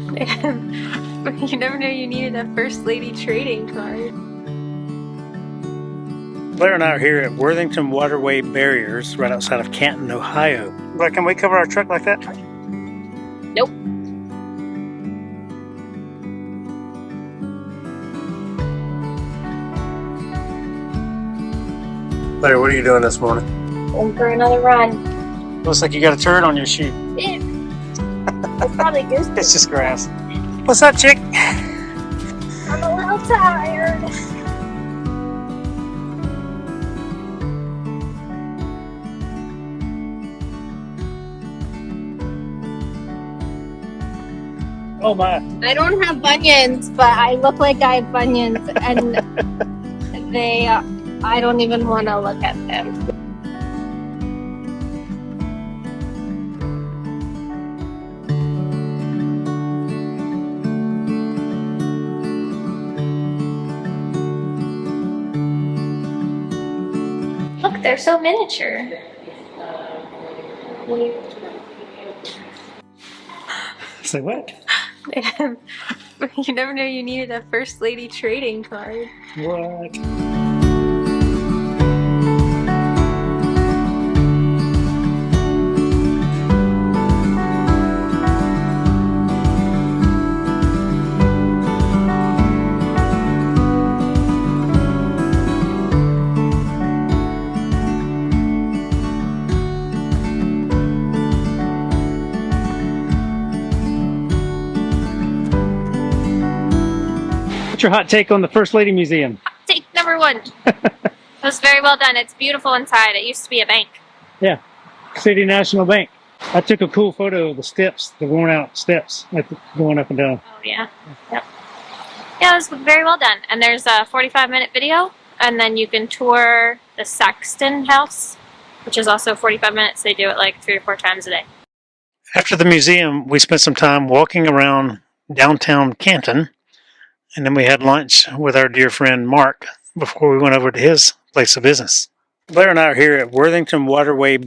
You never know you needed a First Lady trading card. Blair and I are here at Worthington Barriers right outside of Canton, Ohio. But can we cover our truck like that? Nope. Blair, what are you doing this morning? Going for another run. Looks like you got a turd on your shoe. Yeah. It's probably goose. It's just grass. What's up, chick? I'm a little tired. Oh my. I don't have bunions, but I look like I have bunions, and I don't even want to look at them. Look, they're so miniature. Say what? You never know you needed a First Lady trading card. What? What's your hot take on the First Lady Museum? Take number one. It was very well done. It's beautiful inside. It used to be a bank. Yeah, City National Bank. I took a cool photo of the steps, the worn out steps, going up and down. Oh yeah. Yep. Yeah, it was very well done. And there's a 45-minute video, and then you can tour the Sexton House, which is also 45 minutes. They do it like 3 or 4 times a day. After the museum, we spent some time walking around downtown Canton, and then we had lunch with our dear friend Marc before we went over to his place of business. Blair and I are here at Worthington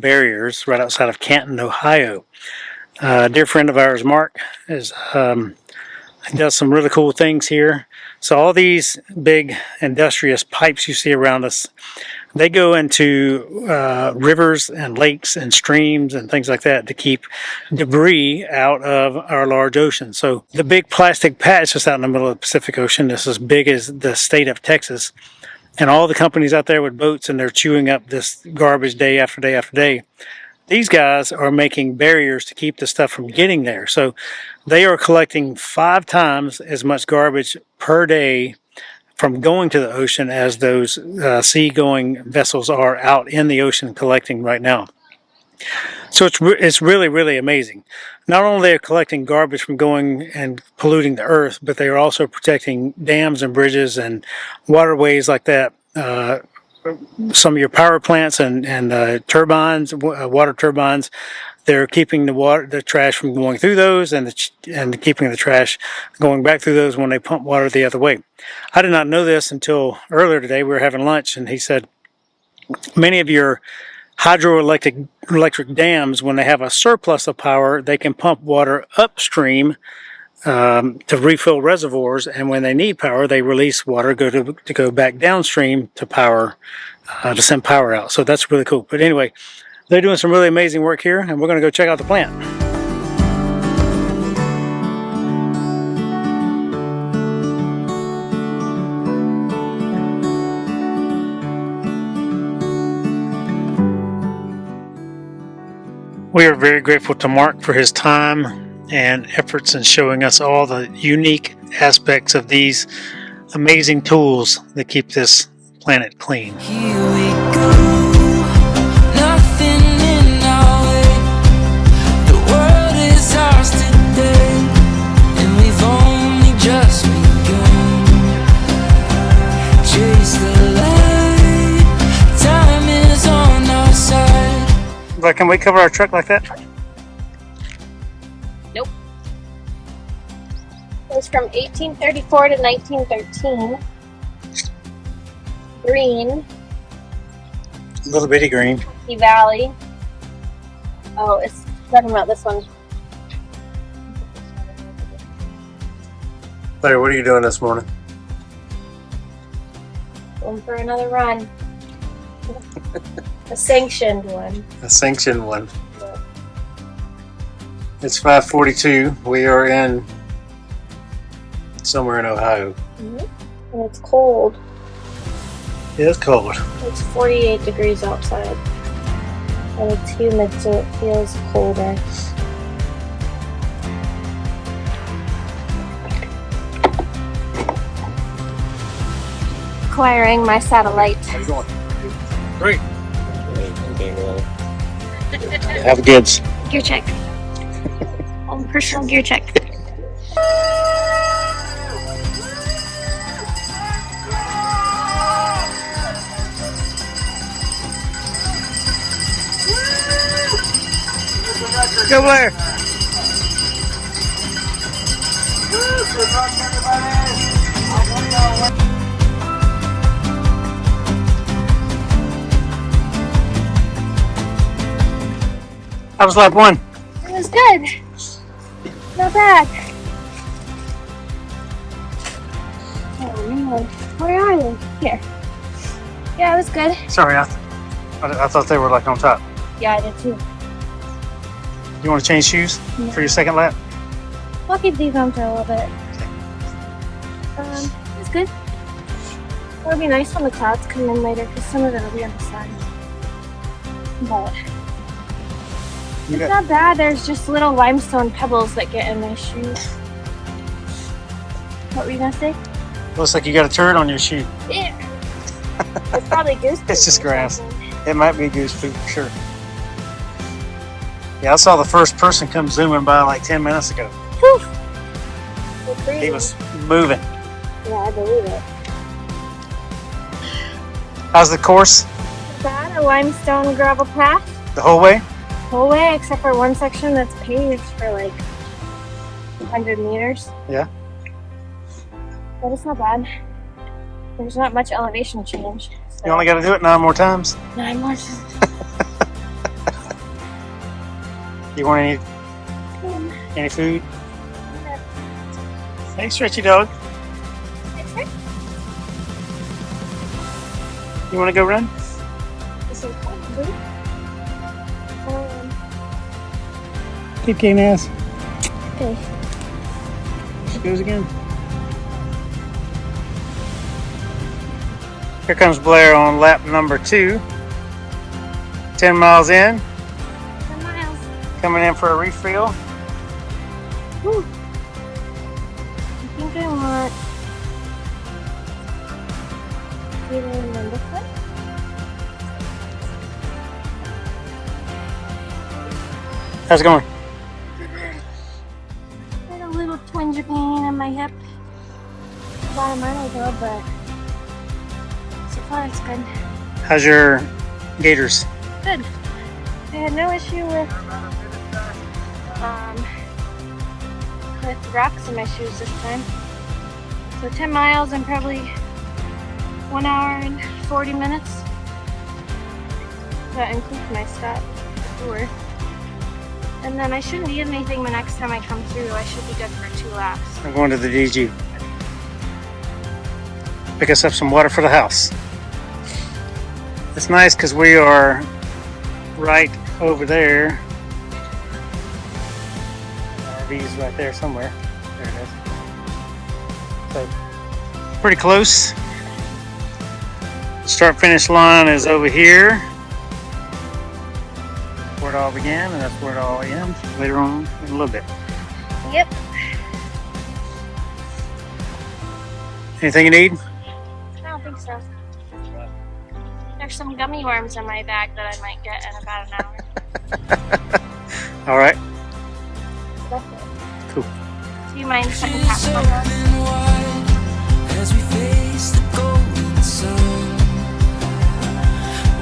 Barriers right outside of Canton, Ohio. A dear friend of ours, Marc, does some really cool things here. So all these big industrious pipes you see around us, they go into rivers and lakes and streams and things like that to keep debris out of our large ocean. So the big plastic patch that's out in the middle of the Pacific Ocean is as big as the state of Texas. And all the companies out there with boats, and they're chewing up this garbage day after day after day. These guys are making barriers to keep the stuff from getting there. So they are collecting 5 times as much garbage per day from going to the ocean as those sea-going vessels are out in the ocean collecting right now. So it's really, really amazing. Not only are they collecting garbage from going and polluting the earth, but they are also protecting dams and bridges and waterways like that. Some of your power plants and turbines, water turbines, they're keeping the trash from going through those, and keeping the trash going back through those when they pump water the other way. I did not know this until earlier today. We were having lunch, and he said many of your hydroelectric dams, when they have a surplus of power, they can pump water upstream to refill reservoirs, and when they need power, they release water to go back downstream to power, to send power out. So that's really cool. But anyway, they're doing some really amazing work here, and we're going to go check out the plant. We are very grateful to Marc for his time and efforts in showing us all the unique aspects of these amazing tools that keep this planet clean. Here we go, nothing in our way. The world is ours today, and we've only just begun. Chase the light, time is on our side. But can we cover our truck like that? Nope. It was from 1834 to 1913. Green. Little bitty green. Valley. Oh, it's talking about this one. Blair, what are you doing this morning? Going for another run. A sanctioned one. A sanctioned one. It's 5:42. We are in somewhere in Ohio. And it's cold. It is cold. It's 48 degrees outside. And it's humid, so it feels colder. Acquiring my satellite. How you doing? Great. Have goods. Gear check. Own personal gear check. Go Blair. How was lap 1? It was good. Not bad. Oh man, where are they? Here. Yeah, it was good. Sorry, I thought they were like on top. Yeah, I did too. You want to change shoes for your second lap? I'll keep these on for a little bit. It was good. It'll be nice when the clouds come in later because some of it will be on the side. But it's not bad. There's just little limestone pebbles that get in my shoes. What were you gonna say? Looks like you got a turd on your shoe. Yeah. It's probably goose poop. It's just or grass. something. It might be goose poop for sure. Yeah, I saw the first person come zooming by like 10 minutes ago. Whew. It's crazy. He was moving. Yeah, I believe it. How's the course? Not bad. A limestone gravel path. The whole way? Whole way except for one section that's paved for like 100 meters. Yeah. But it's not bad. There's not much elevation change. So. You only got to do it 9 more times. 9 more times. You want any food? Hey, stretchy dog. You want to go run? This is fun, too. Keep getting ass. Okay. She goes again. Here comes Blair on lap number 2. 10 miles in. 10 miles. Coming in for a refill. Whew. I think I want either number 4. How's it going? I had a little twinge of pain in my hip about a month ago, but so far it's good. How's your gators? Good. I had no issue with rocks in my shoes this time. So 10 miles and probably 1 hour and 40 minutes. That includes my stop before. And then I shouldn't need anything the next time I come through. I should be good for 2 laps. I'm going to the DG. Pick us up some water for the house. It's nice because we are right over there. RV's right there somewhere. There it is. So, pretty close. Start finish line is over here. Where it all began, and that's where it all ends later on in a little bit. Yep. Anything you need? I don't think so. There's some gummy worms in my bag that I might get in about an hour. All right. That's it. Cool. Do you mind checking past for us? As we face the golden sun,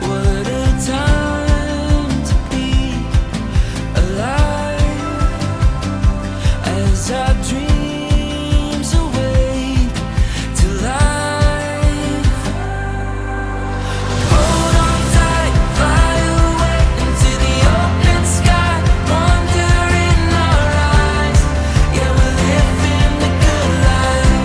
what a time to be alive as our dreams awake to life. Hold on tight, fly away into the open sky, wonder in our eyes. Yeah, we're living the good life.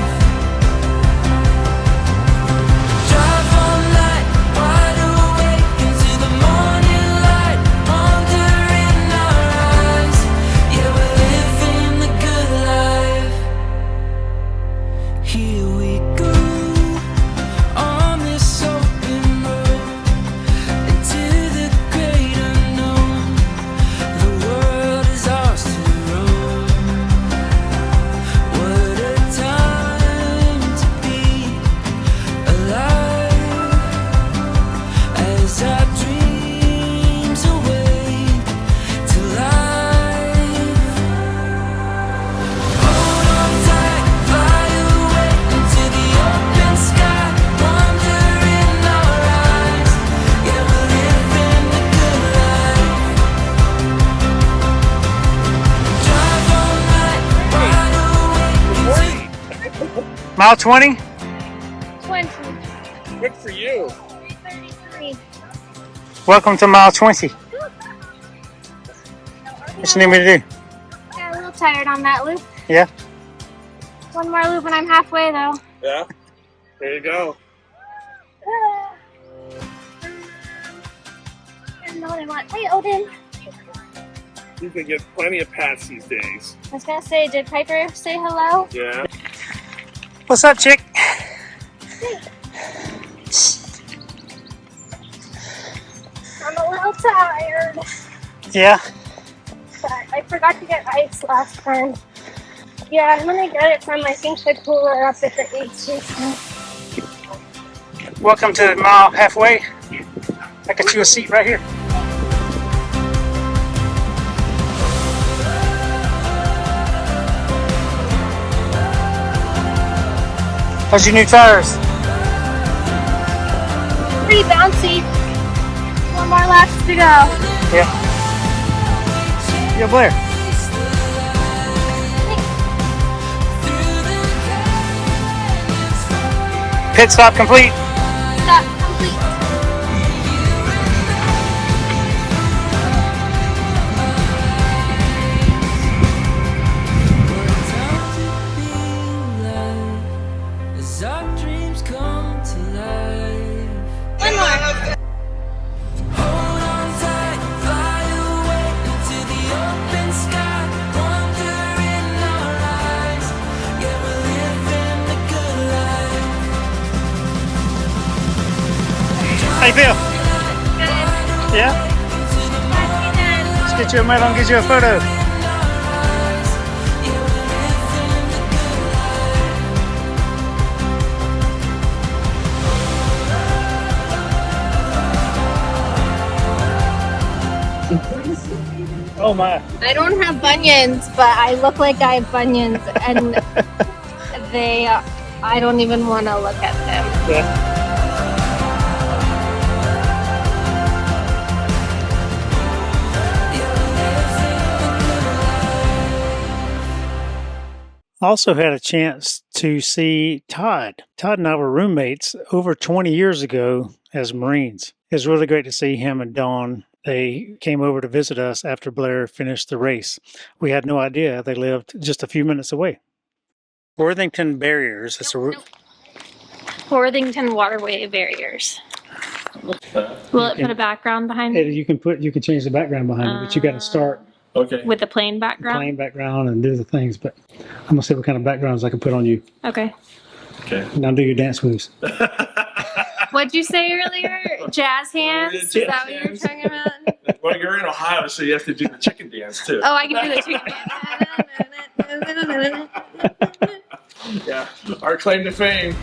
Mile 20? 20. Good for you. 333. Welcome to mile 20. What you need me to do? Got a little tired on that loop. Yeah? One more loop and I'm halfway though. Yeah. There you go. I don't know what I want. Hey, Odin. You can get plenty of pats these days. I was gonna say, did Piper say hello? Yeah. What's up, chick? I'm a little tired, Yeah? but I forgot to get ice last time. Yeah, I'm gonna get it from, I think, the cooler up at the aid station. Welcome to mile halfway. I got you a seat right here. How's your new tires? Pretty bouncy. One more laps to go. Yeah. Yo, Blair. Pit stop complete. Stop complete. As our dreams come to life. One more. Hold on tight, fly away into the open sky. Wonder in our eyes. Yeah, we're living the good life. How you feel? Good. Yeah? Let's get you a medal and get you a photo. Oh my. I don't have bunions, but I look like I have bunions, and I don't even want to look at them. Yeah. Also had a chance to see Todd. Todd and I were roommates over 20 years ago as Marines. It was really great to see him and Dawn. They came over to visit us after Blair finished the race. We had no idea they lived just a few minutes away. Worthington Barriers. It's Worthington waterway barriers. Will it put a background behind it? You can change the background behind it, but you got to start Okay. With the plain background? plain background and do the things. But I'm gonna see what kind of backgrounds I can put on you. Okay. Okay. Now do your dance moves. What'd you say earlier? Jazz hands? Is that what you were talking about? Well, you're in Ohio, so you have to do the chicken dance too. Oh, I can do the chicken dance. Yeah. Our claim to fame.